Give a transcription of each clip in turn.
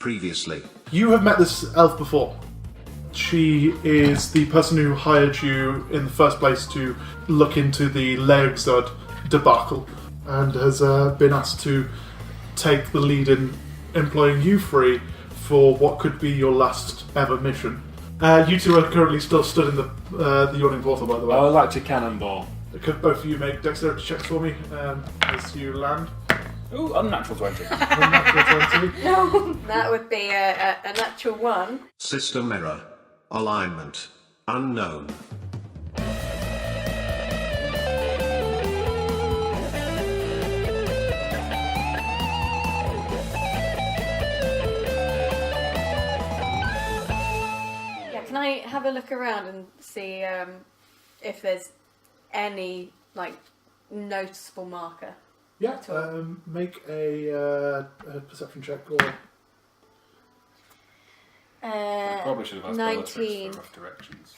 Previously. You have met this elf before. She is the person who hired you in the first place to look into the Leigh debacle and has been asked to take the lead in employing you three for what could be your last ever mission. You two are currently still stood in the yawning portal, by the way. I would like to cannonball. Could both of you make dexterity checks for me as you land? Ooh, unnatural 20. Unnatural 20. No, that would be a natural 1. System error. Alignment. Unknown. Yeah, can I have a look around and see if there's any, noticeable marker? Yeah, make a perception check or... Probably should have asked 19. for rough directions.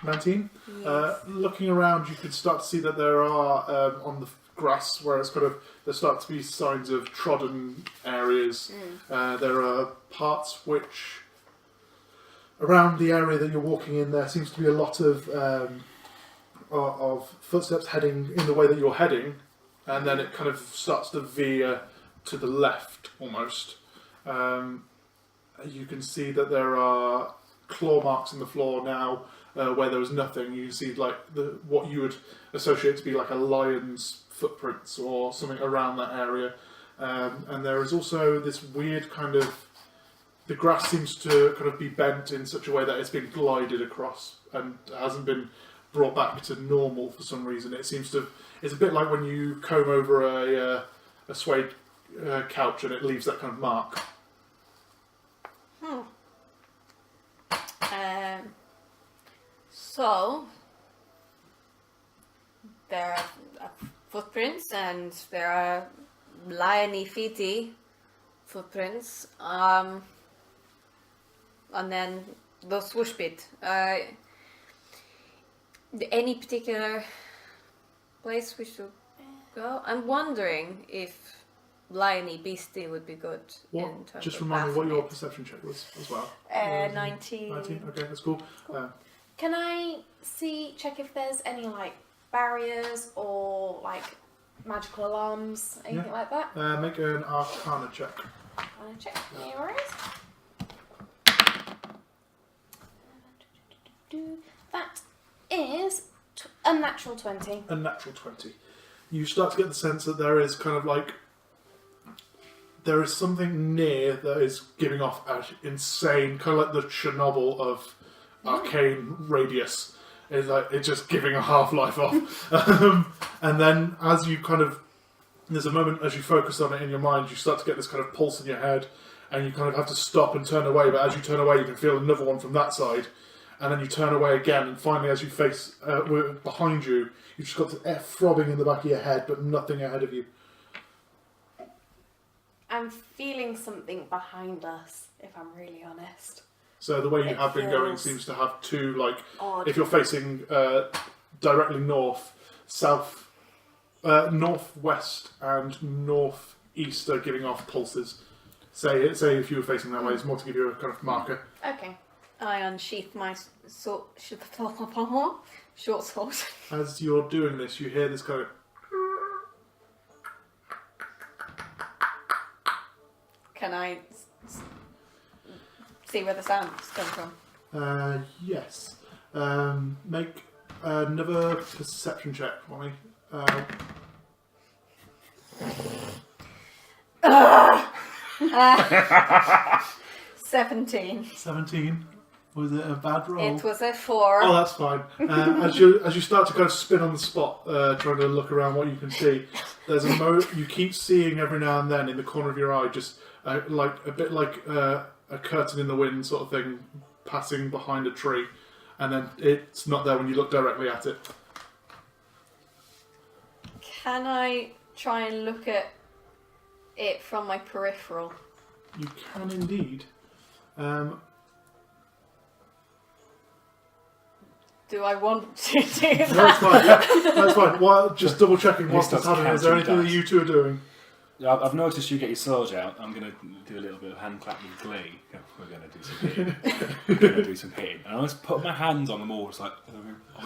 19? Yes. Looking around, you could start to see that there are, on the grass, where it's there start to be signs of trodden areas. There are parts which, around the area that you're walking in, there seems to be a lot of footsteps heading in the way that you're heading, and then it kind of starts to veer to the left, almost. You can see that there are claw marks in the floor now, where there was nothing. You see what you would associate to be like a lion's footprints or something around that area. And there is also this weird kind of... The grass seems to kind of be bent in such a way that it's been glided across and hasn't been brought back to normal for some reason. It seems to... It's a bit like when you comb over a suede couch and it leaves that kind of mark. So, there are footprints and there are liony feety footprints, and then the swoosh bit. Any particular place we should go? I'm wondering if liony beastie would be good. What? In terms Just of remind me what your Baphomet. perception check was as well. 19. 19? Okay, that's cool. Can I check if there's any barriers or magical alarms, anything like that? Make an Arcana check. Wanna check? No worries. That is a natural 20. A natural 20. You start to get the sense that there is kind of there is something near that is giving off an insane, kind of like the Chernobyl of arcane radius. It's just giving a half-life off. And then as you there's a moment as you focus on it in your mind, you start to get this kind of pulse in your head, and you kind of have to stop and turn away, but as you turn away, you can feel another one from that side, and then you turn away again, and finally as you face behind you, you've just got the air throbbing in the back of your head, but nothing ahead of you. I'm feeling something behind us, if I'm really honest. So the way you It have been going feels seems to have two, odd. if you're facing directly north, south, northwest and northeast are giving off pulses. Say if you were facing that way, it's more to give you a kind of marker. Okay. I unsheath my short sword. As you're doing this, you hear this kind of... Can I see where the sound's come from? Yes. Make another perception check for me. 17. 17. Was it a bad roll? It was a 4. Oh, that's fine. As you start to kind of spin on the spot, trying to look around what you can see, there's you keep seeing every now and then in the corner of your eye, just a bit like a curtain in the wind sort of thing, passing behind a tree, and then it's not there when you look directly at it. Can I try and look at it from my peripheral? You can indeed. Do I want to do that? That's fine. That's fine. Well, just double checking whilst He it's starts happening. Is there anything counting that you two are doing? I've noticed you get your sword out. I'm going to do a little bit of hand clap with Leigh. We're going to do some hitting. We're going to do some hitting. And I just put my hands on them all. It's like,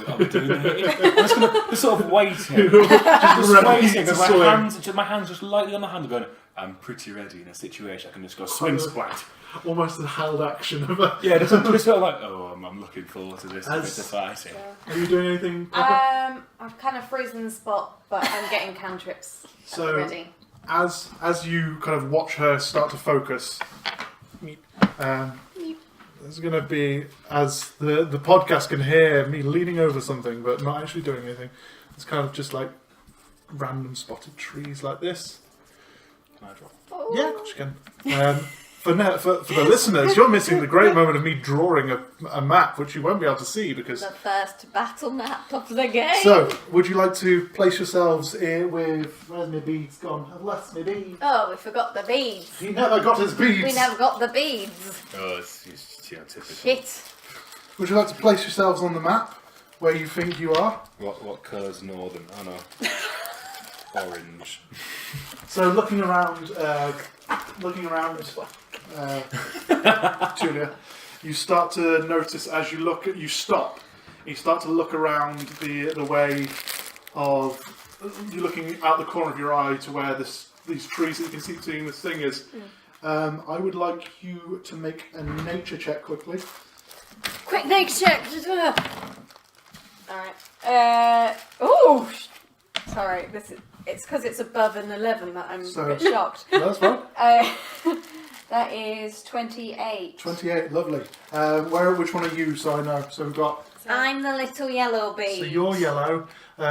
are we doing the hitting? I'm just going to sort of waiting. just waiting. Because my hands just lightly on the hand. Going, I'm pretty ready in a situation. I can just go swing splat. Almost a held action of a... Yeah, just sort of like, I'm looking forward to this bit of fighting. Are you doing anything, Pepper? I've kind of frozen the spot, but I'm getting cantrips ready. As you kind of watch her start to focus, there's going to be, as the podcast can hear me leaning over something but not actually doing anything, it's kind of just like random spotted trees like this. Can I drop? Oh. Yeah, of course you can. For the listeners, you're missing the great moment of me drawing a map, which you won't be able to see because... The first battle map of the game. So, would you like to place yourselves here with... Where's my beads gone? I've lost my beads. Oh, we forgot the beads. He never got his beads. We never got the beads. Oh, it's typical. Shit. Would you like to place yourselves on the map where you think you are? What colour's northern? Oh no. Orange. So, looking around, Tullia, you start to notice as you look, you stop. You start to look around the way of you're looking out the corner of your eye to where these trees that you can see seeing this thing is. I would like you to make a nature check quickly. Quick nature check. Alright. Oh! Sorry, it's because it's above an 11 that I'm a bit shocked. That's fine. That is 28. 28, lovely. Which one are you, so I know? So we've got... I'm the little yellow bee. So you're yellow.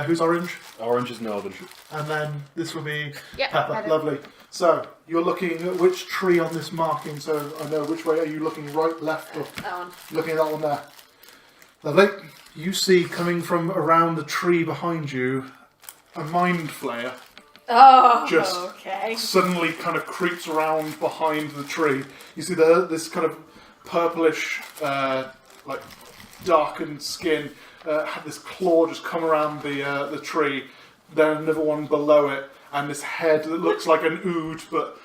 Who's orange? Orange is northern. And then this will be Yep, Pepper. Lovely. So you're looking at which tree on this marking, so I know which way are you looking, right, left, or That one. looking at that one there. Lovely. You see coming from around the tree behind you a mind flayer. Oh, Just okay. suddenly kind of creeps around behind the tree. You see this kind of purplish, like darkened skin. Had this claw just come around the tree. Then another one below it, and this head that looks like an ood, but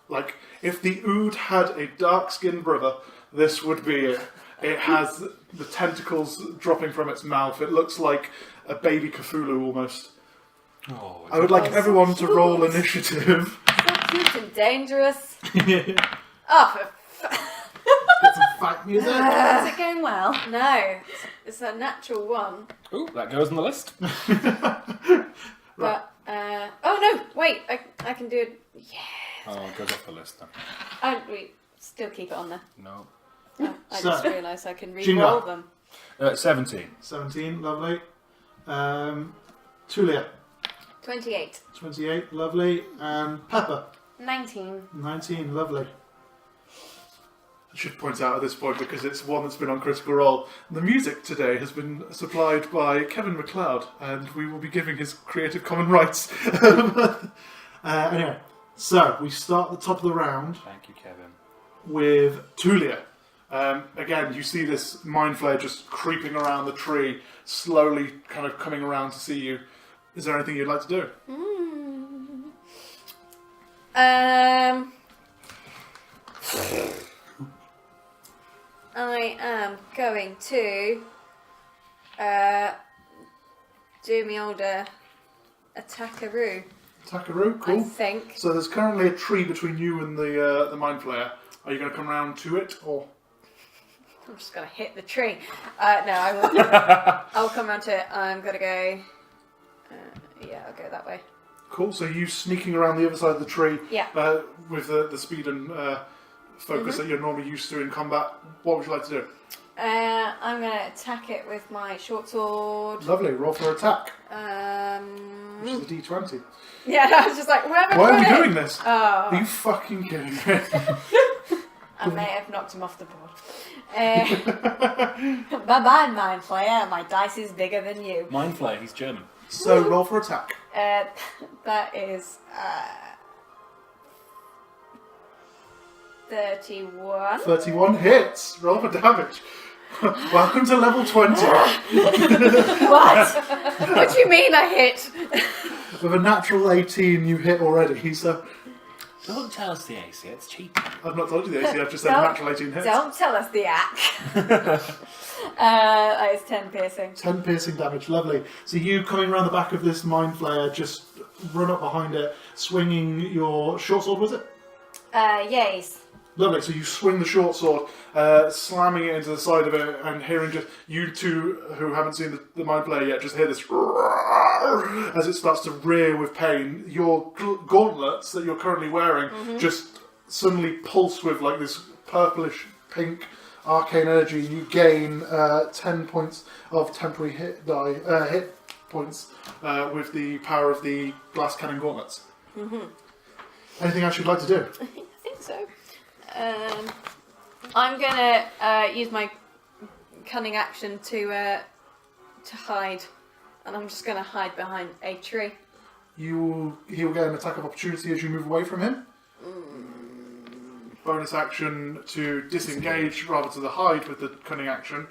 like if the ood had a dark-skinned brother, this would be it. It has the tentacles dropping from its mouth. It looks like a baby Cthulhu almost. Oh, I would like everyone to roll initiative. So cute and dangerous. Oh, Get some fight music. Is it going well? no. It's a natural one. Ooh, that goes on the list. But, oh no, wait, I can do it. Yeah. Oh, it goes off the list then. Oh, we still keep it on there. No. Oh, I So, just realised I can Jingar. re-roll them. 17. 17, lovely. Tullia, 28. 28, lovely. And Pepper, 19. 19, lovely. I should point out at this point, because it's one that's been on Critical Role, the music today has been supplied by Kevin MacLeod, and we will be giving his Creative Commons rights. Anyway, so we start at the top of the round Thank you, Kevin. with Tullia. Again, you see this mind flare just creeping around the tree, slowly kind of coming around to see you. Is there anything you'd like to do? I am going to do me older attackaroo. Attackaroo, I cool. think. So there's currently a tree between you and the mind flare. Are you going to come around to it, or...? I'm just going to hit the tree. No, I will. I'll come around to it. I'm going to go... yeah, I'll go that way. Cool, so you sneaking around the other side of the tree Yeah. with the speed and focus that you're normally used to in combat. What would you like to do? I'm going to attack it with my short sword. Lovely, roll for attack, which is a d20. Yeah, I was just like, where am I Why are we going? doing this? Oh, Are you fucking kidding me? I may have knocked him off the board. Bye-bye, Mind Flayer. My dice is bigger than you. Mind Flayer, he's German. So roll for attack. That is 31. 31 hits. Roll for damage. Welcome to level 20. What? What do you mean I hit? With a natural 18 you hit already, so... Don't tell us the AC, it's cheap. I've not told you the AC, I've just said a natural 18 hits. Don't tell us the act. That is 10 piercing. 10 piercing damage, lovely. So you coming around the back of this mind flayer, just run up behind it, swinging your short sword, was it? Yes. Lovely, so you swing the short sword, slamming it into the side of it, and hearing just, you two who haven't seen the mind flayer yet, just hear this as it starts to rear with pain. Your gauntlets that you're currently wearing just suddenly pulse with like this purplish pink arcane energy. You gain 10 points of temporary hit points with the power of the glass cannon gauntlets. Anything else you'd like to do? I think so. I'm gonna use my cunning action to hide, and I'm just gonna hide behind a tree. He will get an attack of opportunity as you move away from him. Bonus action to disengage rather to the hide with the cunning action.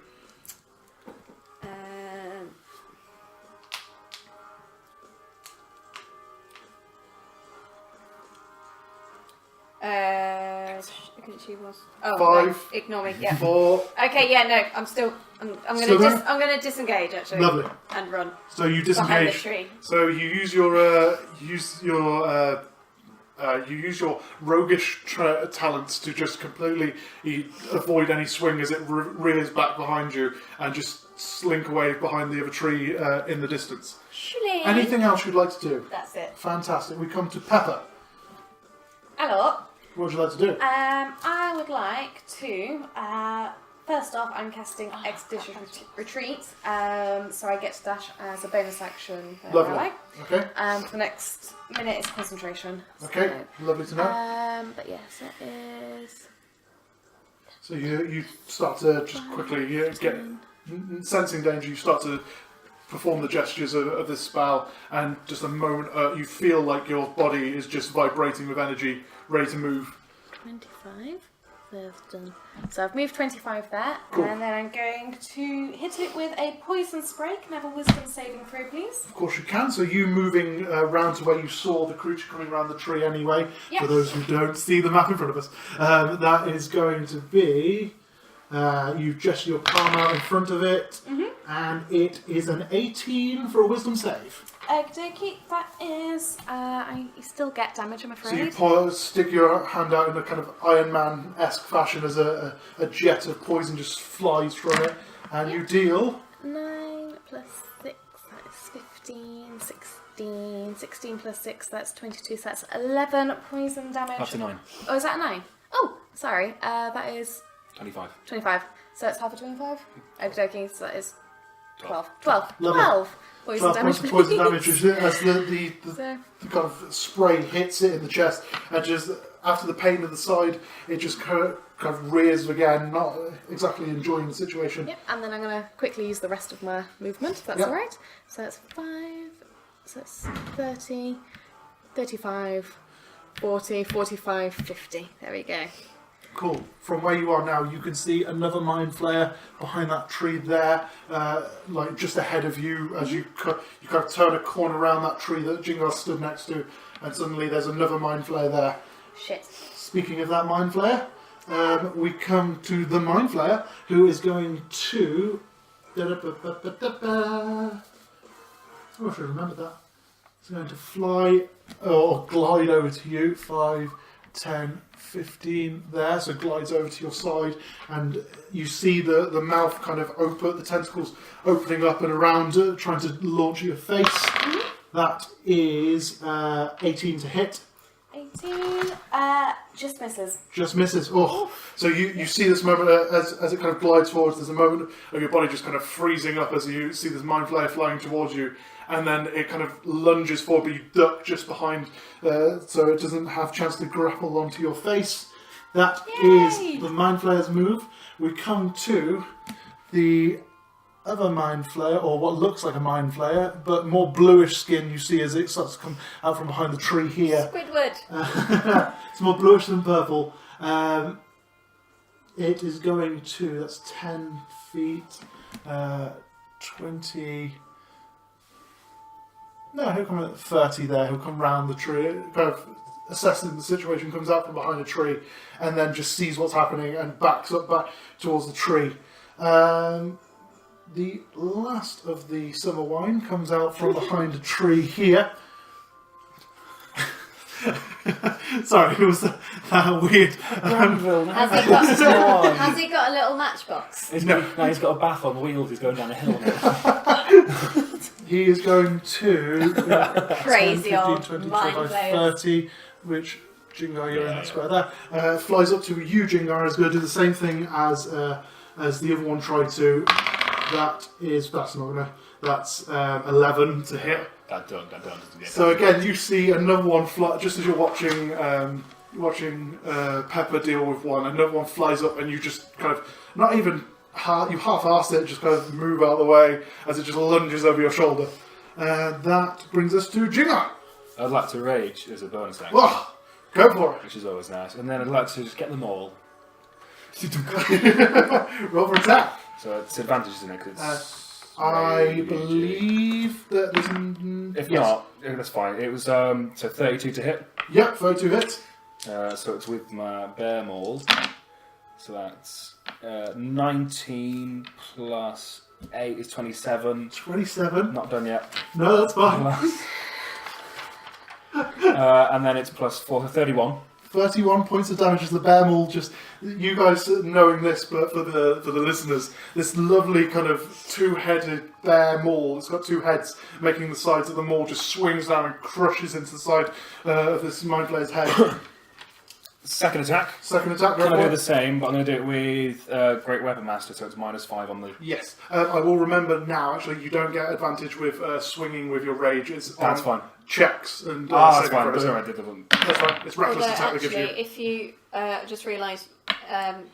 She was. Oh, 5. no, ignore me. Yeah. 4. Okay. Yeah. No. I'm still. I'm Still gonna. there? I'm gonna disengage actually. Lovely. And run So you behind the disengage. tree. So you use your roguish talents to just completely avoid any swing as it rears back behind you and just slink away behind the other tree in the distance. Shilling. Anything else you'd like to do? That's it. Fantastic. We come to Pepper. Hello. What would you like to do? I would like to. First off, I'm casting Expeditious Retreat, so I get to dash as a bonus action. Lovely. I like. Okay. For the next minute is concentration. Okay. Lovely to know. But yes, it is. So you start to just quickly get sensing danger. You start to perform the gestures of this spell, and just a moment you feel like your body is just vibrating with energy, ready to move. 25. So I've moved 25 there, Cool. and then I'm going to hit it with a poison spray. Can I have a wisdom saving throw, please? Of course you can. So you moving round to where you saw the creature coming around the tree anyway. Yep. For those who don't see the map in front of us, that is going to be. You gesture your palm out in front of it, and it is an 18 for a wisdom save. Okey-dokey, that is... I still get damage, I'm So you afraid. stick your hand out in a kind of Iron Man-esque fashion as a jet of poison just flies from it, and you deal... 9 plus 6, that is 15, 16, 16 plus 6, that's 22, so that's 11 poison damage. Up to 9. Oh, is that a 9? Oh, sorry, that is 25. 25. So it's half a 25? Okey-dokey, so that is 12. Lovely. 12 poison 12 damage. points of poison damage as the So, kind of spray hits it in the chest, and just after the pain of the side, it just kind of rears again, not exactly enjoying the situation. yep, and then I'm going to quickly use the rest of my movement, if that's Yep. alright. So that's 5, so that's 30, 35, 40, 45, 50. There we go. Cool. From where you are now, you can see another mind flayer behind that tree there, like just ahead of you. As you kind of turn a corner around that tree that Jingar stood next to, and suddenly there's another mind flayer there. Shit. Speaking of that mind flayer, we come to the mind flayer who is going to. Oh, I should have remembered that. It's going to fly or glide over to you. 5, 10, 15 there, so glides over to your side, and you see the mouth kind of open, the tentacles opening up and around, trying to launch at your face. That is 18 to hit. 18, just misses. Just misses. Oh, so you see this moment as it kind of glides forwards. There's a moment of your body just kind of freezing up as you see this mind flayer flying towards you, and then it kind of lunges forward, but you duck just behind, so it doesn't have a chance to grapple onto your face. That is the mind flayer's move. We come to the other mind flayer, or what looks like a mind flayer, but more bluish skin. You see as it starts to come out from behind the tree here. Squidward. It's more bluish than purple. It is going to, that's 10 feet, 20, No, he'll come at 30 there. He'll come round the tree, kind of assessing the situation, comes out from behind a tree, and then just sees what's happening and backs up back towards the tree. The last of the summer wine comes out from behind a tree here. Sorry, it was that weird. Has he got a little matchbox? He's got a bath on wheels. He's going down a hill now. He is going to Crazy 10, 15, old 20, mind 25, players. 30, which Jingar, you're in that square there. Flies up to you, Jingar, is going to do the same thing as the other one tried to. That's 11 to hit. That don't doesn't get So again, you see another one fly, just as you're watching Pepper deal with one. Another one flies up, and you just kind of not even you half-arse it, just kind of move out of the way as it just lunges over your shoulder. That brings us to Jingar. I'd like to rage as a bonus action, Oh, go for which is always nice. And then I'd like to just get them all. it. Roll for attack. So it's advantages in it 'cause it's I rage. believe that there's... If not, that's fine. It was so 32 to hit. Yep, 32 hits. So it's with my bear maul. So that's 19 plus 8 is 27. 27. Not done yet. No, that's fine. And then it's plus 4, so 31. 31 points of damage as the bear maul just... You guys knowing this, but for the listeners, this lovely kind of two-headed bear maul, it's got two heads, making the sides of the maul just swings down and crushes into the side of this mind flayer's head. Second attack. Second attack, I'm go going to for do it. the same, but I'm going to do it with Great Weapon Master, so it's -5 on the... Yes. I will remember now, actually, you don't get advantage with swinging with your rage. It's That's on fine. checks and That's saving fine. throws. That's alright. I did the one. That's fine. It's reckless Although attack that gives actually, you... if you just realised,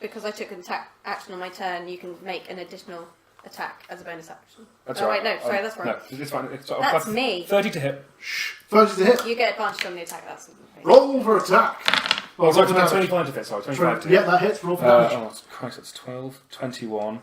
because I took an attack action on my turn, you can make an additional attack as a bonus action. That's oh right. wait, no, sorry, that's wrong. No, it's fine. That's me. 30 to hit. 30 to hit. You get advantage on the attack. That's Roll for attack. Oh, sorry, roll for damage. 25 to hit. Sorry, 25 to hit. Yeah, that hits. Roll for damage. Oh, Christ, that's 12, 21,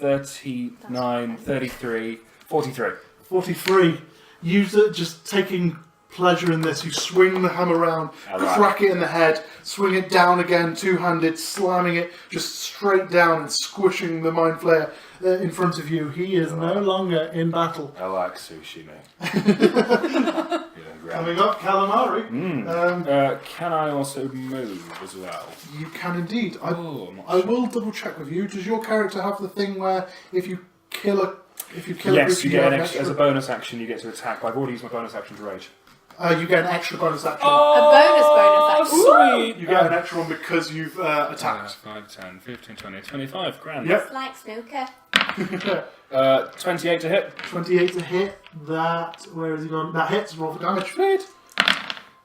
39, 33, 43. 43. User just taking pleasure in this. You swing the hammer around, crack it in the head, swing it down again, two-handed, slamming it just straight down and squishing the mind flayer in front of you. He is no longer in battle. I like sushi, mate. Coming up, calamari. Can I also move as well? You can indeed. Oh, I'm not I will double check with you. Does your character have the thing where if you kill a Yes, creature, you get have an extra, as a bonus action, you get to attack. But I've already used my bonus action to rage. you get an extra bonus action. a bonus action. Sweet! You get an extra one because you've attacked. 5, 10, 15, 20, 25. Grand. Yep. It's like snooker. 28 to hit. 28 to hit. That, where has he gone? That hits. Roll for damage. Sweet.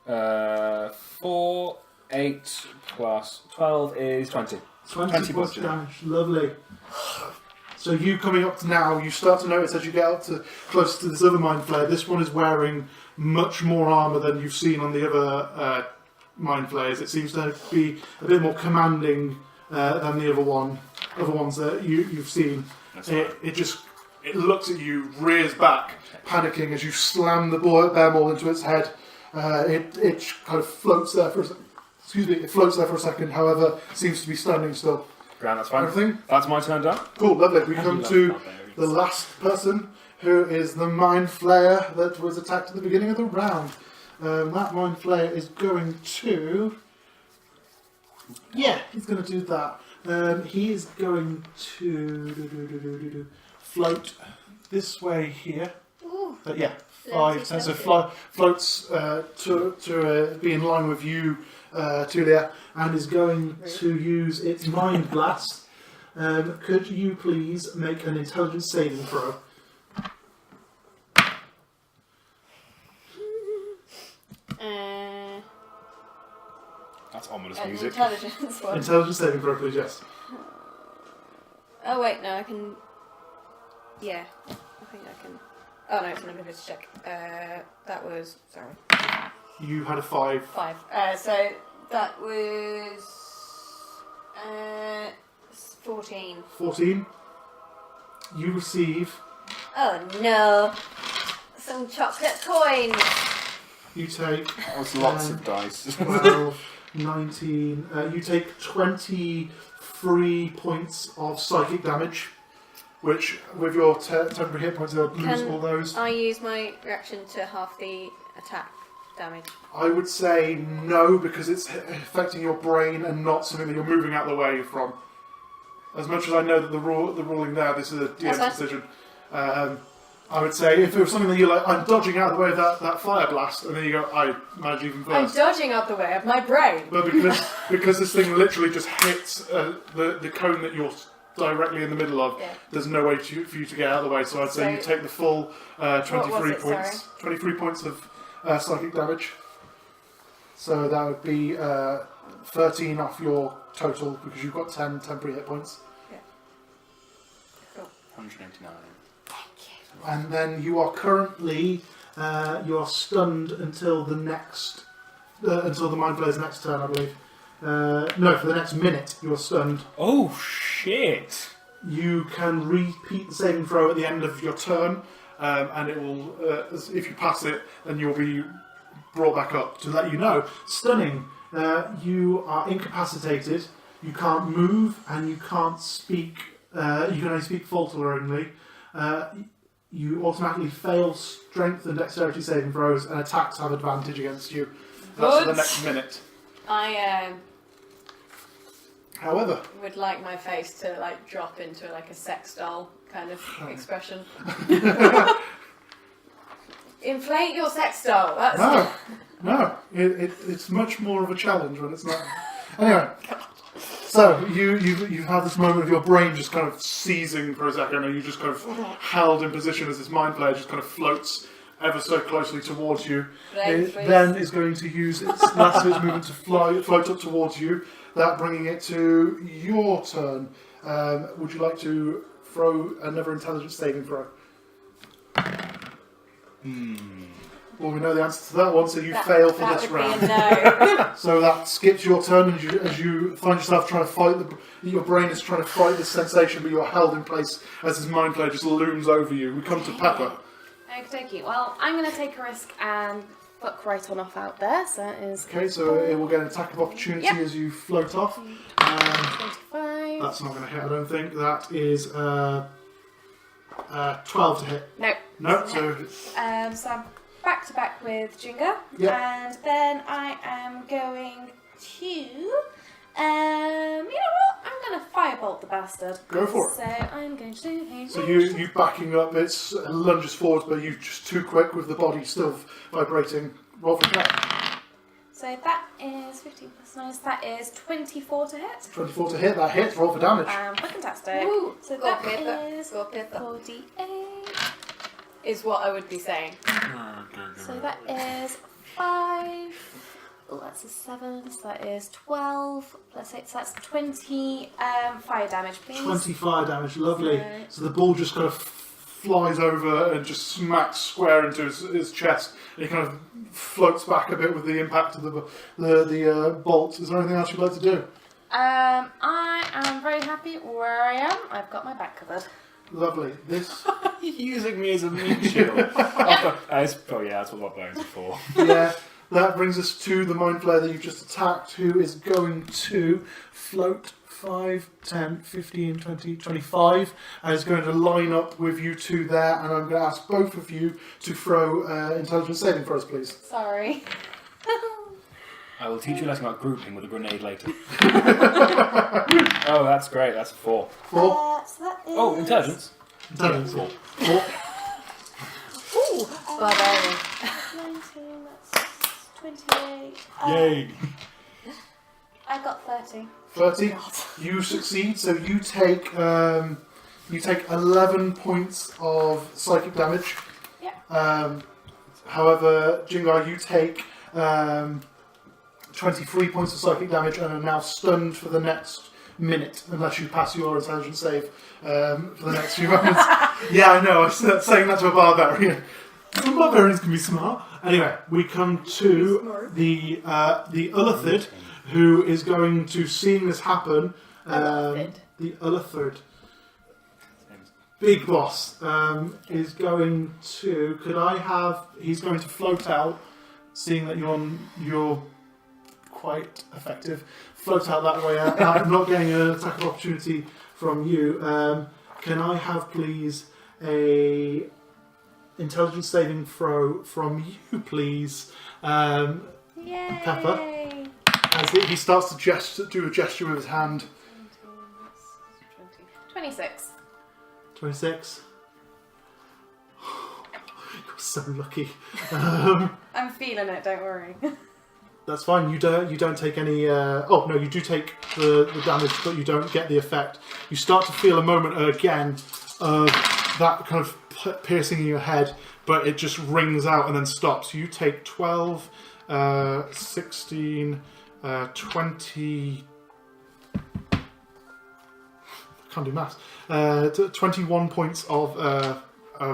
4, 8 plus 12 is 20. 20 plus plus damage. damage. Lovely. So you coming up to now, you start to notice as you get up to close to this other mind flayer, this one is wearing much more armour than you've seen on the other mind flayers. It seems to be a bit more commanding than the other ones that you've seen. It looks at you, rears back, panicking as you slam the bear maul into its head. It kind of floats there for a second. Excuse me, it floats there for a second, however, seems to be standing still. Grand, that's fine. Everything? That's my turn done. Cool, lovely. We come to the last person, who is the mind flayer that was attacked at the beginning of the round. That mind flayer is going to... Yeah, he's going to do that. He is going to float this way here. Ooh. Yeah, 5, 10. So floats to be in line with you, Tullia, and is going to use its mind blast. Could you please make an intelligence saving throw? That's ominous An music. intelligence one. Intelligence saving throw, please, yes. Oh wait, no, I can. Yeah, I think I can. Oh no, it's an ability check. That was sorry. You had a 5. 5. So that was 14. 14. You receive Oh no! Some chocolate coins. You take That was lots of dice. 12, 19. You take 23 points of psychic damage, which, with your temporary hit points, you'll lose all those. I use my reaction to half the attack damage. I would say no, because it's affecting your brain and not something that you're moving out of the way from. As much as I know that the ruling there, this is a DM's decision. I would say if it was something that you're like, I'm dodging out of the way of that fire blast, and then you go, I manage even first. I'm dodging out the way of my brain. But because this thing literally just hits the cone that you're directly in the middle of, there's no way for you to get out of the way. So I'd say you take the full 23 points. 23 points of psychic damage. So that would be 13 off your total because you've got 10 temporary hit points. Yeah. Cool. 189. And then you are currently you are stunned until the next until the mind flayer's next turn, I believe. No, for the next minute you are stunned. Oh shit! You can repeat the saving throw at the end of your turn, and it will. If you pass it, then you'll be brought back up. To let you know, stunning. You are incapacitated. You can't move, and you can't speak. You can only speak falteringly. You automatically fail strength and dexterity saving throws, and attacks have advantage against you. That's for the next minute. I However, would like my face to like drop into like a sex doll kind of expression. Inflate your sex doll. That's no, it's much more of a challenge when it's not. Anyway. So, you have this moment of your brain just kind of seizing for a second, and you just kind of held in position as this mind player just kind of floats ever so closely towards you. It then is going to use its last of its movement to float up towards you, that bringing it to your turn. Would you like to throw another intelligence saving throw? Well, we know the answer to that one, so you fail for this round. No. So that skips your turn, and as you find yourself trying to fight, your brain is trying to fight this sensation, but you're held in place as this mind player just looms over you. We come to Pepper. Okie. Well, I'm going to take a risk and fuck right on off out there. So that is. Okay, so it will get an attack of opportunity as you float off. 25. That's not going to hit, I don't think. That is 12 to hit. No. No, so. So I'm back to back with Jingar, and then I am going to. You know what? I'm going to firebolt the bastard. Go for it. So I'm going to do a. So you backing up, it lunges forward, but you're just too quick with the body still vibrating. Roll for that. So that is 15 plus 9. That is 24 to hit. 24 to hit, that hits. Roll for damage. Fantastic. Woo. So Go that Pippa. is Go Pippa. 48. Is what I would be saying. So that is 5. Oh, that's a 7. So that is 12 plus 8. So that's 20 fire damage, please. 20 fire damage, lovely. So the ball just kind of flies over and just smacks square into his chest. And he kind of floats back a bit with the impact of the bolt. Is there anything else you'd like to do? I am very happy where I am. I've got my back covered. Lovely. This. You're using me as a meat shield. That's what my bones are for. Yeah. That brings us to the mind flayer that you've just attacked, who is going to float 5, 10, 15, 20, 25, and is going to line up with you two there, and I'm going to ask both of you to throw intelligence saving throws, please. Sorry. I will teach you a lesson about grouping with a grenade later. Oh, that's great. That's a 4. 4. So that is... Oh, intelligence. Intelligence. 4. 4. Ooh. Barbarian. 19, that's 28. Yay. I got 30. 30. You succeed, so you take 11 points of psychic damage. Yeah. However, Jingar, you take 23 points of psychic damage and are now stunned for the next minute, unless you pass your intelligence save for the next few moments. Yeah, I know, I was saying that to a barbarian. Some barbarians can be smart. Anyway, we come to the Ullithid, who is going to, seeing this happen, the Ullithid. Big Boss is going to. He's going to float out, seeing that you're quite effective. Float out that way. I'm not getting an attack of opportunity from you. Can I have, please, a intelligence saving throw from you, please, Yay! Pepper? As he starts to do a gesture with his hand. 26. 26. You're so lucky. I'm feeling it, don't worry. That's fine. You don't take any. Oh no, you do take the damage, but you don't get the effect. You start to feel a moment again of that kind of piercing in your head, but it just rings out and then stops. You take 12, 16, 20. Can't do maths. 21 points of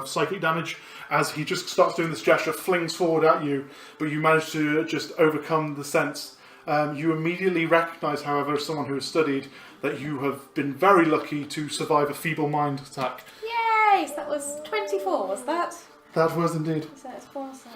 psychic damage as he just starts doing this gesture, flings forward at you, but you manage to just overcome the sense. You immediately recognise, however, as someone who has studied, that you have been very lucky to survive a feeble mind attack. Yay! So that was 24, was that? That was indeed. So it's 4, so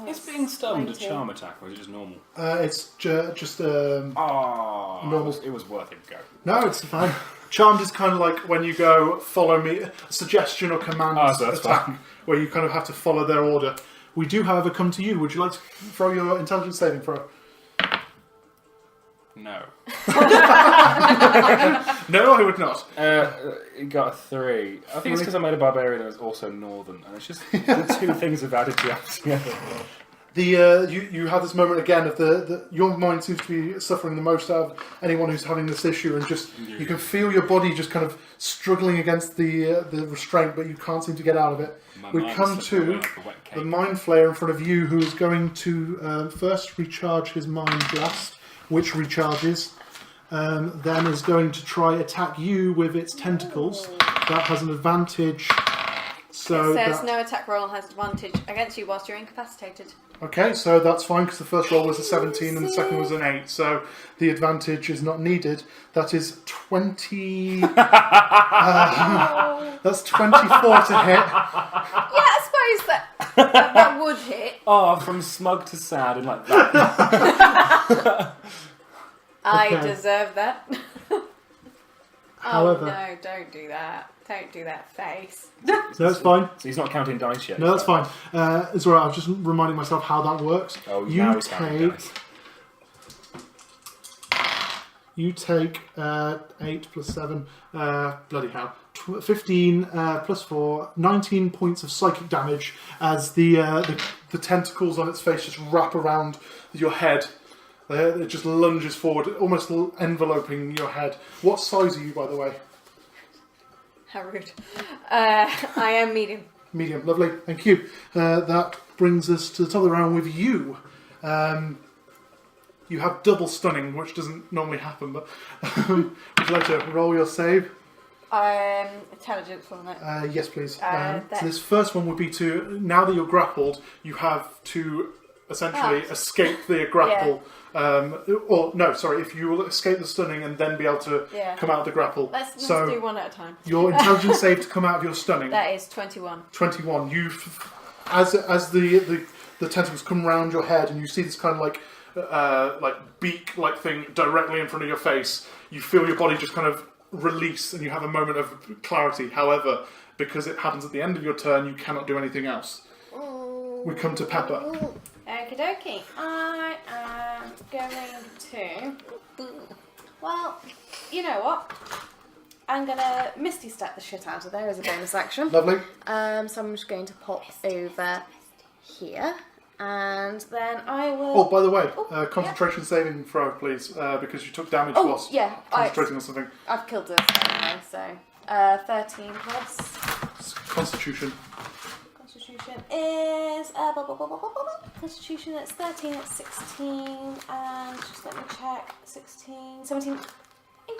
Is being stunned a 20. charm attack, or is it just normal? It's just normal. It was worth it. Go. No, it's fine. Charmed is kind of like when you go follow me, a suggestion or command so that's attack, fine. where you kind of have to follow their order. We do, however, come to you. Would you like to throw your intelligence saving throw? No. No, I would not. It got a 3. I think it's because I made a barbarian that was also northern, and it's just the two things have added together. You have this moment again of your mind seems to be suffering the most out of anyone who's having this issue, and just you can feel your body just kind of struggling against the restraint, but you can't seem to get out of it. We come to the Mind Flayer in front of you, who is going to first recharge his Mind Blast, which recharges, then is going to try attack you with its tentacles. That has an advantage. So it says no attack roll has advantage against you whilst you're incapacitated. Okay, so that's fine because the first roll was a 17 and the second was an 8, so the advantage is not needed. That is 20. That's 24 to hit. Yeah, I suppose that would hit. Oh, from smug to sad and like that. I Okay. deserve that. However- Oh no, don't do that. Don't do that face. No, it's fine. So he's not counting dice yet. No, that's fine. It's alright, I was just reminding myself how that works. Oh, now he's counting dice. You take 8 plus 7, bloody hell, 15 plus 4, 19 points of psychic damage as the tentacles on its face just wrap around your head. It just lunges forward, almost enveloping your head. What size are you, by the way? How rude. I am medium. Medium, lovely, thank you. That brings us to the top of the round with you. You have double stunning, which doesn't normally happen, but would you like to roll your save? Intelligence, wasn't it? Yes, please. So that- this first one would be to, now that you're grappled, you have to essentially escape the grapple. Or, no, sorry, if you will escape the stunning and then be able to come out of the grapple. Let's do one at a time. Your intelligence save to come out of your stunning. That is 21. 21. As the tentacles come round your head and you see this kind of like beak-like thing directly in front of your face, you feel your body just kind of release and you have a moment of clarity. However, because it happens at the end of your turn, you cannot do anything else. We come to Pepper. Okie dokie. I am going to. Well, you know what? I'm gonna Misty Step the shit out of there as a bonus action. Lovely. So I'm just going to pop over here, and then I will. Oh, by the way, concentration saving throw, please, because you took damage whilst concentrating on something. I've killed this anyway, so 13 plus. Constitution. Constitution is Constitution. It's 13. It's 16, and just let me check. 16, 17,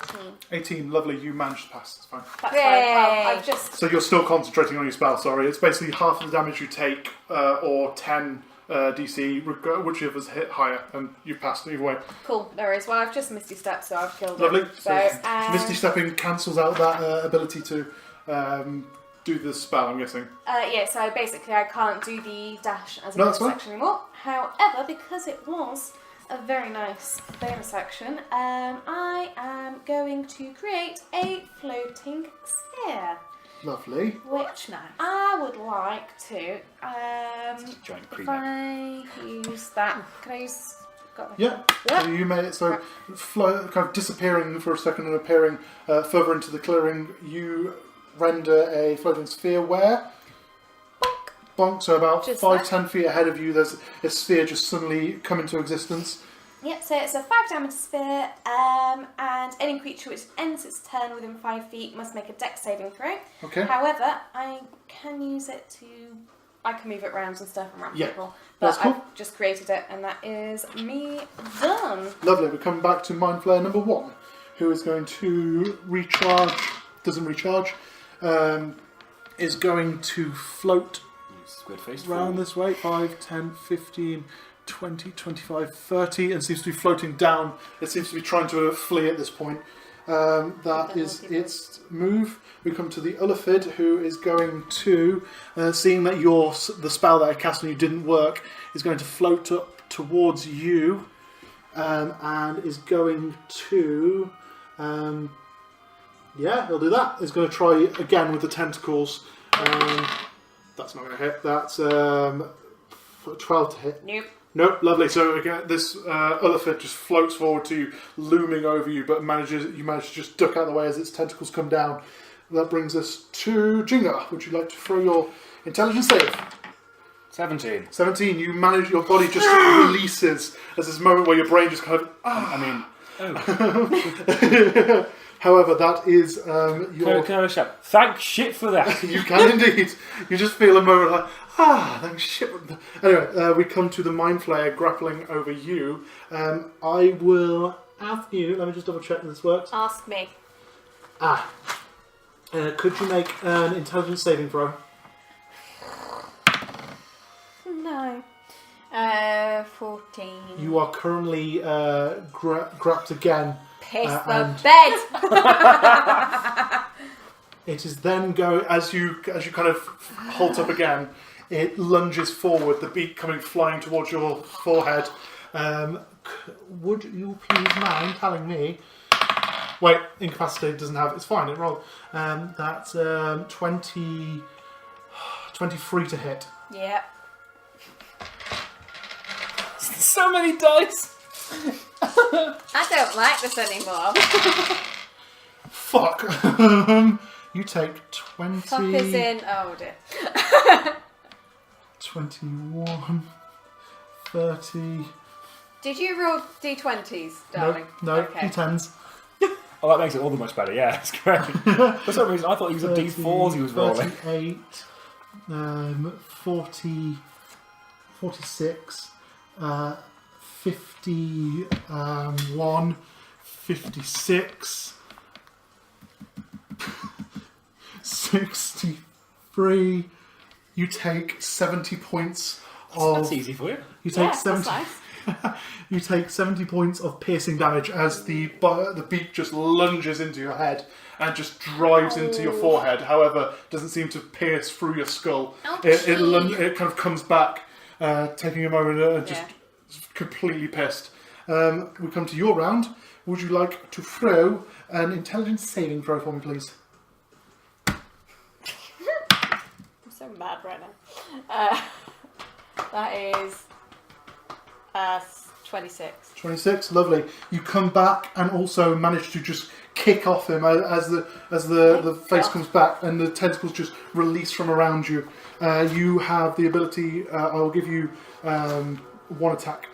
18. 18, lovely. You managed to pass. It's fine. That's Yay. fine. Well, I've just. So you're still concentrating on your spell. Sorry, it's basically half of the damage you take, or 10 DC, whichever's hit higher, and you've passed either way. Cool, there is. Well, I've just Misty Stepped, so I've killed Lovely. it. So Misty Stepping cancels out that ability to do the spell, I'm guessing. Yeah, so basically I can't do the dash as a No, bonus that's fine. action anymore. However, because it was a very nice bonus action, I am going to create a floating sphere. Lovely. Which I would like to. Giant If cream. I use that, can I use? Got my Yeah. So you made it so kind of disappearing for a second and appearing further into the clearing. You render a floating sphere where? Bonk. So about Just 5-10 feet ahead of you, there's a sphere just suddenly come into existence. Yep, so it's a 5 diameter sphere, and any creature which ends its turn within 5 feet must make a dex saving throw. Okay. However, I can use it to. I can move it around and stuff and ramp Yeah, people. that's But cool. I've just created it, and that is me done. Lovely. We're coming back to Mind Flayer number 1, who is going to recharge. Doesn't recharge. Is going to float Squid face. round this way. 5, 10, 15, 20, 25, 30, and seems to be floating down. It seems to be trying to flee at this point. That is its move. We come to the Ullifid, who is going to, seeing that the spell that I cast on you didn't work, is going to float up towards you, and is going to, yeah, he'll do that. He's going to try again with the tentacles. That's not going to hit. That's 12 to hit. Nope. Nope, lovely. So again, this Ullifid just floats forward to you, looming over you, but you manage to just duck out of the way as its tentacles come down. That brings us to Jingar. Would you like to throw your intelligence save? 17. 17. You manage. Your body just releases. There's this moment where your brain just kind of. However, that is your. Can I shout? Thank shit for that. You can indeed. You just feel a moment like, thank shit. Anyway, we come to the Mind Flayer grappling over you. I will ask you, let me just double check that this works. Ask me. Could you make an intelligence saving throw? No. 14. You are currently grabbed again. Piss the and- bed! It is then as you kind of halt up again, it lunges forward, the beak coming flying towards your forehead. Would you please mind telling me? Wait, incapacitated doesn't have. It's fine. It rolled. That's 23 to hit. Yep. So many dice. I don't like this anymore. Fuck. You take 20. Fuck is in. Oh dear. 21, 30. Did you roll d20s, darling? No, Okay. D10s. Oh, that makes it all the much better. Yeah, that's great. For some reason, I thought he was a D4s he was rolling. 38, 40, 46, 51, 56, 63. You take 70 points of. That's easy for you. You take Yeah, 70. that's nice. You take 70 points of piercing damage as the beak just lunges into your head and just drives into your forehead. However, doesn't seem to pierce through your skull. It kind of comes back, taking a moment and just completely pissed. We come to your round. Would you like to throw an intelligence saving throw for me, please? I'm so mad right now. That is 26. 26, lovely. You come back and also manage to just kick off him as the face comes back and the tentacles just release from around you. You have the ability. I will give you one attack.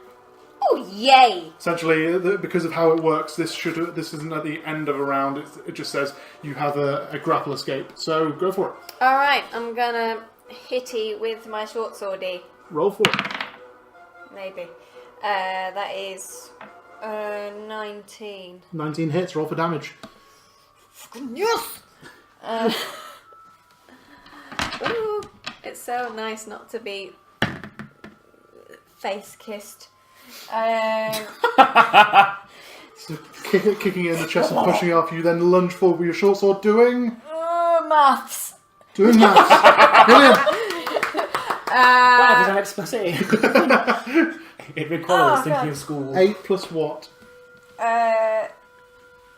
Oh yay! Essentially, because of how it works, this isn't at the end of a round. It just says you have a grapple escape. So go for it. All right, I'm gonna hitty with my short swordy. Roll for it. Maybe. That is 19. 19 hits. Roll for damage. Yes! Ooh, it's so nice not to be face kissed. So kicking it in the chest and pushing it off you, then lunge forward with your short sword, doing Maths. Doing maths. Brilliant. Wow, there's an explicit. It requires thinking of school. 8 plus what?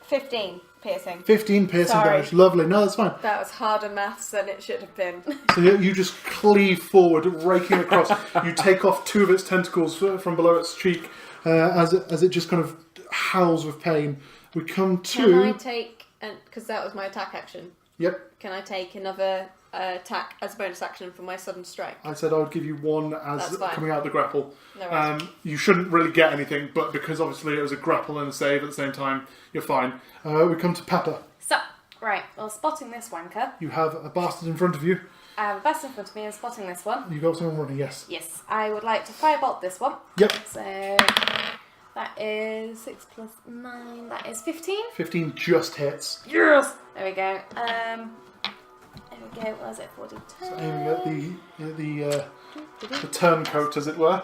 15 piercing. 15 piercing Sorry. damage. Lovely. No, that's fine. That was harder maths than it should have been. So you just cleave forward, raking across. You take off 2 of its tentacles from below its cheek as it just kind of howls with pain. We come to... Can I take, because that was my attack action, Yep. can I take another attack as a bonus action for my sudden strike? I said I would give you 1 as That's fine. coming out of the grapple. No worries. You shouldn't really get anything, but because obviously it was a grapple and a save at the same time, you're fine. We come to Pepper. So, right, well, spotting this wanker. You have a bastard in front of you. I have a best in front of me and spotting this one. You got someone running, yes. Yes, I would like to firebolt this one. Yep. So, that is 6 plus 9, that is 15. 15 just hits. Yes! There we go. There we go, what was it? 42. So aiming at the turncoat, as it were.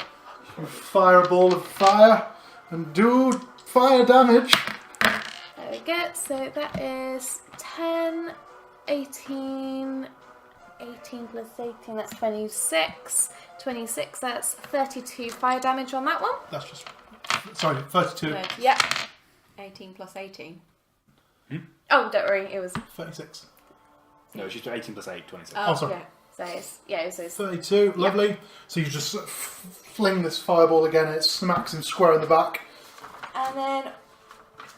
You fire a ball of fire and do fire damage. There we go, so that is 10, 18, 18 plus 18, that's 26. 26, that's 32 fire damage on that one. That's just... Sorry, 32. No. Yep. 18 plus 18. Oh, don't worry, it was... 36. No, she's 18 plus 8, 26. Oh, sorry. Yeah, so it's 32, lovely. So you just fling this fireball again and it smacks him square in the back. And then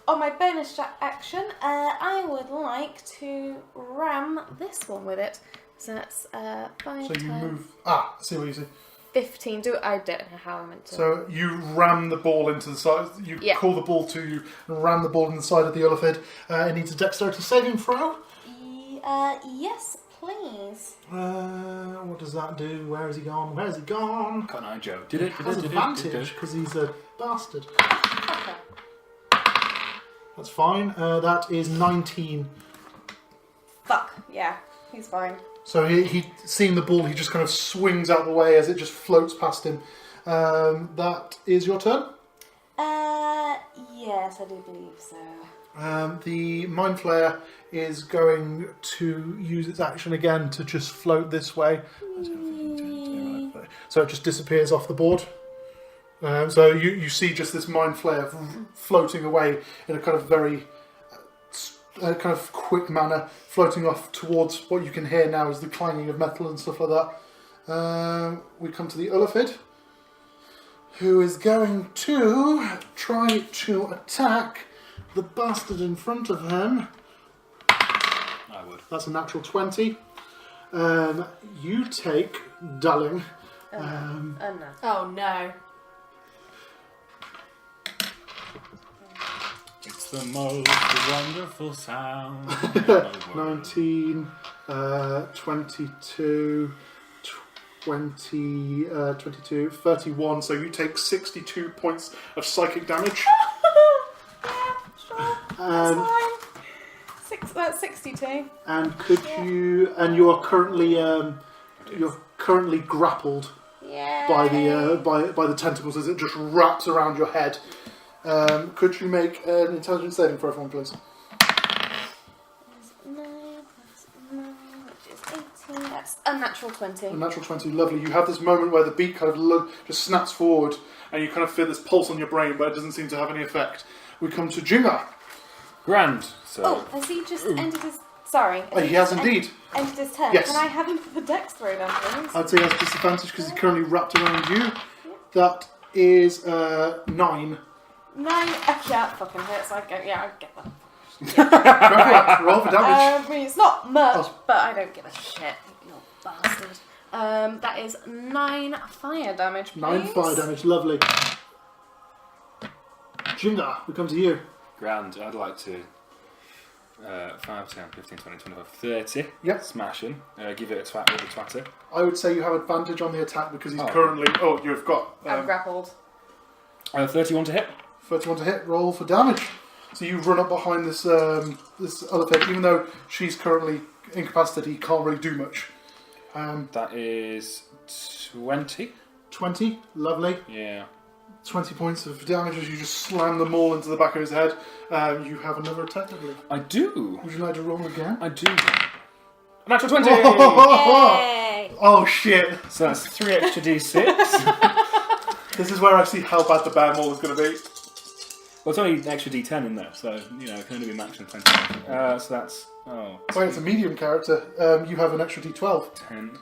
on my bonus action, I would like to ram this one with it. So that's 5, So you 10, move... I see what you see. 15. I don't know how I meant to. So you ram the ball into the side. You call the ball to you and ram the ball in the side of the Ullifid. It needs a dexterity saving throw. Yes, please. What does that do? Where has he gone? Where's he gone? Can't I, Joe? Did it? Has advantage because he's a bastard. Okay. That's fine. That is 19. Fuck, yeah, he's fine. So he seeing the ball, he just kind of swings out the way as it just floats past him. That is your turn. Yes, I do believe so. The Mind Flayer is going to use its action again to just float this way. So it just disappears off the board. So you see just this Mind Flayer floating away in a kind of very kind of quick manner, floating off towards what you can hear now is the clanging of metal and stuff like that. We come to the Ullifid, who is going to try to attack the bastard in front of him. I would. That's a natural 20. You take, darling. No. Oh no. It's the most wonderful sound. 19, 22, 22, 31. So you take 62 points of psychic damage. That's fine. That's 62. And could you? And you are currently you're currently grappled Yeah. by the tentacles as it just wraps around your head. Could you make an intelligence saving for everyone, please? 9 plus 9, which is 18. That's a natural 20. A natural 20, lovely. You have this moment where the beat kind of just snaps forward, and you kind of feel this pulse on your brain, but it doesn't seem to have any effect. We come to Jingar. Grand. So. Oh, has he just ended his... Sorry. He has indeed. Ended his turn. Yes. Can I have him for the dex throw then, please? I'd say he has disadvantage because he's currently wrapped around you. That is 9. 9. Yeah, it fucking hurts. I get that. Go for it. Roll for damage. I mean, it's not much, Oh. but I don't give a shit. You bastard. That is 9 fire damage, please. 9 fire damage, lovely. Jingar, we come to you. Grand. I'd like to 5, 10, 15, 20, 25, 30. Yep. Smashing. Give it a twat with a twatter. I would say you have advantage on the attack because he's Oh. currently... Oh, you've got... I'm grappled. 31 to hit. 31 to hit, roll for damage. So you run up behind this this other thing, even though she's currently incapacitated, he can't really do much. That is 20. 20, lovely. Yeah. 20 points of damage as you just slam them all into the back of his head. You have another attack, I believe. I do. Would you like to roll again? I do. Natural 20! Yay! Oh shit! So that's 3 extra d6. This is where I see how bad the bear maul is going to be. Well, it's only an extra d10 in there, so, you know, it can only be maximum 20. So that's... Oh. Wait, it's a medium character. You have an extra d12. 10.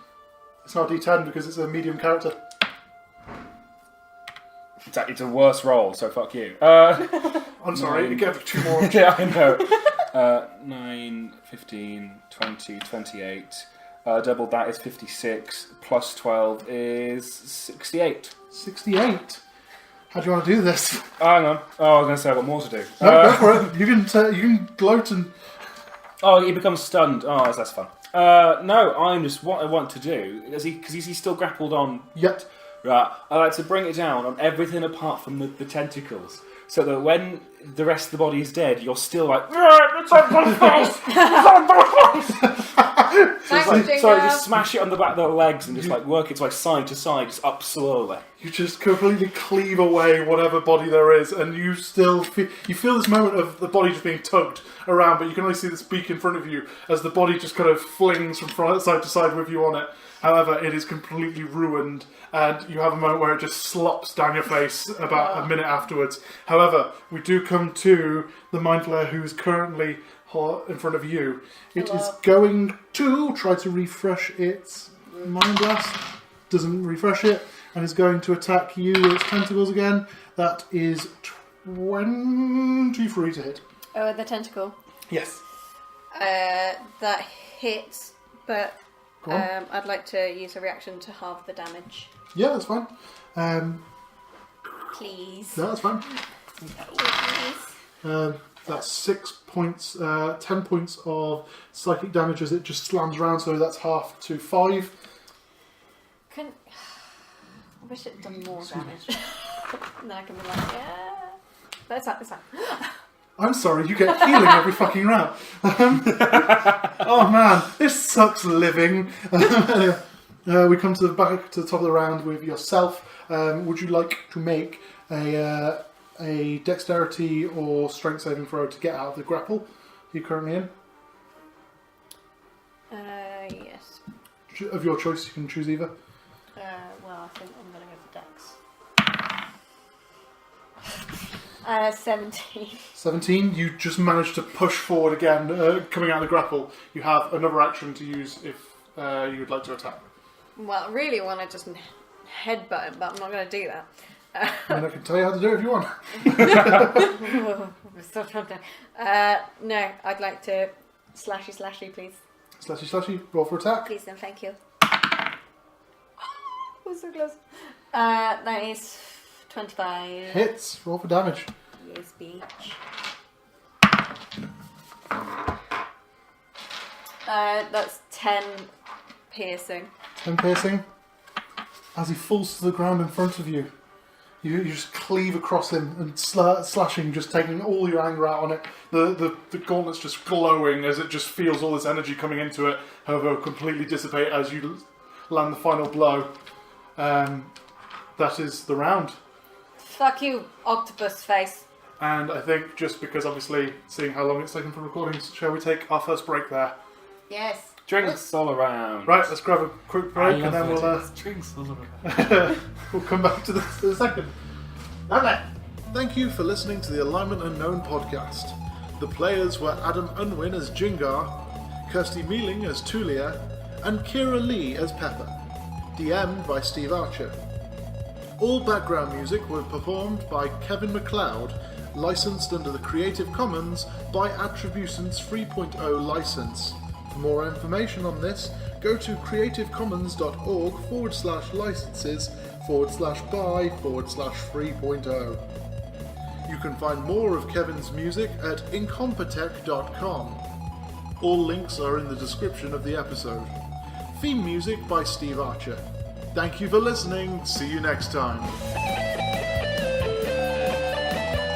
It's not a d10 because it's a medium character. It's a worse roll, so fuck you. I'm sorry, you get 2 more. Yeah, I know. 9, 15, 20, 28. Double that is 56. Plus 12 is 68. 68. How do you want to do this? Hang on. Oh, I was going to say I've got more to do. No, go for it. You can gloat and... Oh, he becomes stunned. Oh, that's less fun. No, I'm just... What I want to do... Because he's still grappled on... Yet. Right. I like to bring it down on everything apart from the tentacles. So that when the rest of the body is dead, you're still like... It's on my face! It's on my face! So just smash it on the back of the legs and just like work its way side to side, just up slowly. You just completely cleave away whatever body there is, and you still feel this moment of the body just being tugged around, but you can only see this beak in front of you as the body just kind of flings from side to side with you on it. However, it is completely ruined, and you have a moment where it just slops down your face about a minute afterwards. However, we do come to the Mind Flayer who is currently in front of you. It is going to try to refresh its Mind Blast. Doesn't refresh it, and is going to attack you with its tentacles again. That is 23 to hit. Oh, the tentacle. Yes. That hits, but Go on. I'd like to use a reaction to halve the damage. Yeah, that's fine. Please. No, that's fine. Please. That's 6 points, 10 points of psychic damage as it just slams around, so that's half to 5. I wish it had done more damage. And then I can be like, yeah. But it's that. I'm sorry, you get healing every fucking round. Oh man, this sucks living. Anyway, we come to back to the top of the round with yourself. Would you like to make a dexterity or strength saving throw to get out of the grapple you're currently in? Yes. Of your choice, you can choose either. Well, I think I'm going to go for dex. 17. 17, you just managed to push forward again, coming out of the grapple. You have another action to use if you would like to attack. Well, I really want to just headbutt him, but I'm not going to do that. And I can tell you how to do it if you want. I'm still trying to... no, I'd like to slashy, please. Slashy, roll for attack. Please and thank you. Oh, so close. That is 25. Hits, roll for damage. Yes, bitch. That's 10 piercing. 10 piercing. As he falls to the ground in front of you, you just cleave across him and slashing, just taking all your anger out on it. The gauntlet's just glowing as it just feels all this energy coming into it. However, it'll completely dissipate as you land the final blow. That is the round. Fuck you, octopus face. And I think just because obviously seeing how long it's taken for recordings, shall we take our first break there? Yes. Drinks all around. Right, let's grab a quick break and then we'll Drinks all around. we'll come back to the second. Okay. Thank you for listening to the Alignment Unknown podcast. The players were Adam Unwin as Jingar, Kirsty Mealing as Tullia, and Kyra Leigh as Pepper. DM'd by Steve Archer. All background music were performed by Kevin MacLeod, licensed under the Creative Commons by Attributions 3.0 license. For more information on this, go to creativecommons.org/licenses/by/3.0. You can find more of Kevin's music at incompetech.com. All links are in the description of the episode. Theme music by Steve Archer. Thank you for listening. See you next time.